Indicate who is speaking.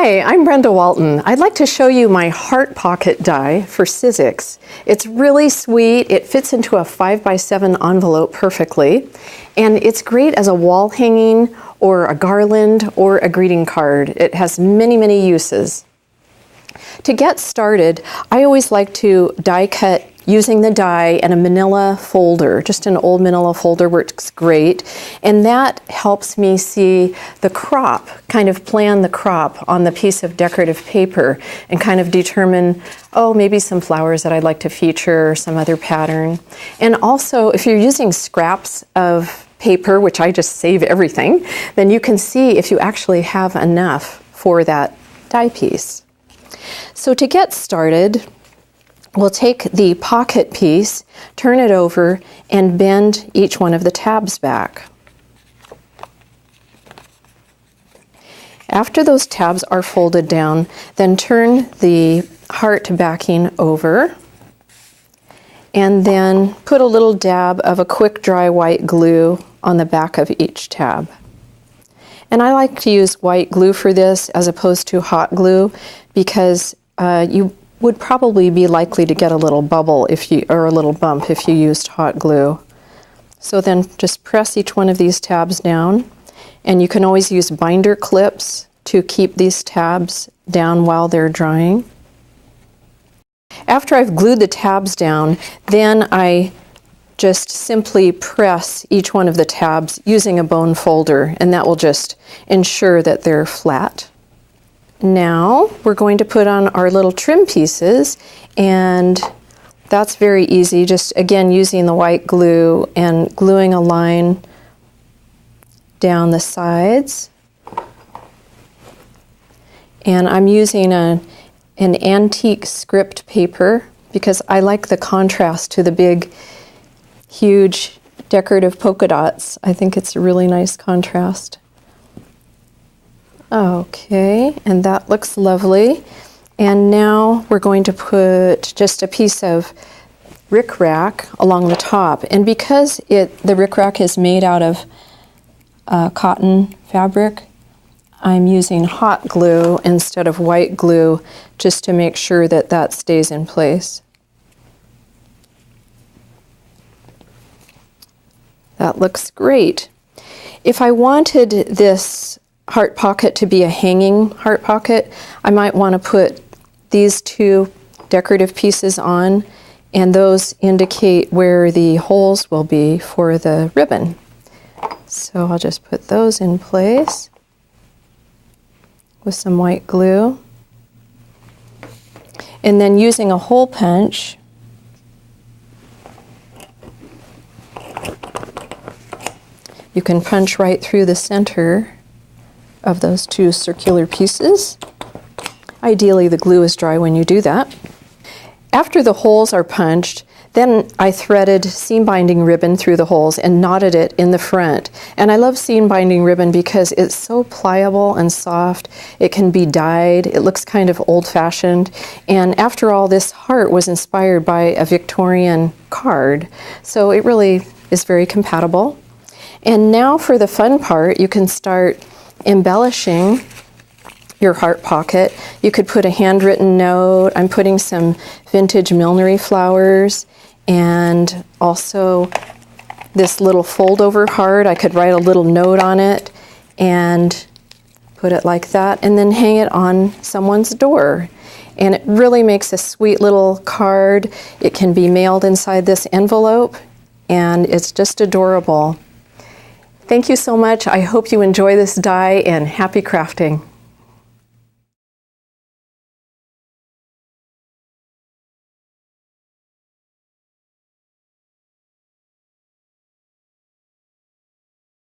Speaker 1: Hi, I'm Brenda Walton. I'd like to show you my heart pocket die for Sizzix. It's really sweet. It fits into a 5x7 envelope perfectly, and it's great as a wall hanging or a garland or a greeting card. It has many, many uses. To get started, I always like to die cut using the die and a manila folder. Just an old manila folder works great, and that helps me see the crop, kind of plan the crop on the piece of decorative paper and kind of determine, oh, maybe some flowers that I'd like to feature or some other pattern. And also, if you're using scraps of paper, which I just save everything, then you can see if you actually have enough for that die piece. So to get started, we'll take the pocket piece, turn it over, and bend each one of the tabs back. After those tabs are folded down, then turn the heart backing over, and then put a little dab of a quick dry white glue on the back of each tab. And I like to use white glue for this as opposed to hot glue because you would probably be likely to get a little bubble or a little bump if you used hot glue. So then just press each one of these tabs down, and you can always use binder clips to keep these tabs down while they're drying. After I've glued the tabs down, then I just simply press each one of the tabs using a bone folder, and that will just ensure that they're flat. Now we're going to put on our little trim pieces, and that's very easy, just again using the white glue and gluing a line down the sides. And I'm using an antique script paper because I like the contrast to the big, huge decorative polka dots. I think it's a really nice contrast. Okay, and that looks lovely. And now we're going to put just a piece of rickrack along the top. And because the rickrack is made out of cotton fabric, I'm using hot glue instead of white glue just to make sure that that stays in place. That looks great. If I wanted this heart pocket to be a hanging heart pocket, I might want to put these two decorative pieces on, and those indicate where the holes will be for the ribbon. So I'll just put those in place with some white glue. And then using a hole punch, you can punch right through the center of those two circular pieces. Ideally, the glue is dry when you do that. After the holes are punched, then I threaded seam binding ribbon through the holes and knotted it in the front. And I love seam binding ribbon because it's so pliable and soft. It can be dyed. It looks kind of old-fashioned. And after all, this heart was inspired by a Victorian card, so it really is very compatible. And now for the fun part, you can start embellishing your heart pocket. You could put a handwritten note. I'm putting some vintage millinery flowers and also this little fold-over heart. I could write a little note on it and put it like that and then hang it on someone's door. And it really makes a sweet little card. It can be mailed inside this envelope, and it's just adorable. Thank you so much. I hope you enjoy this die, and happy crafting.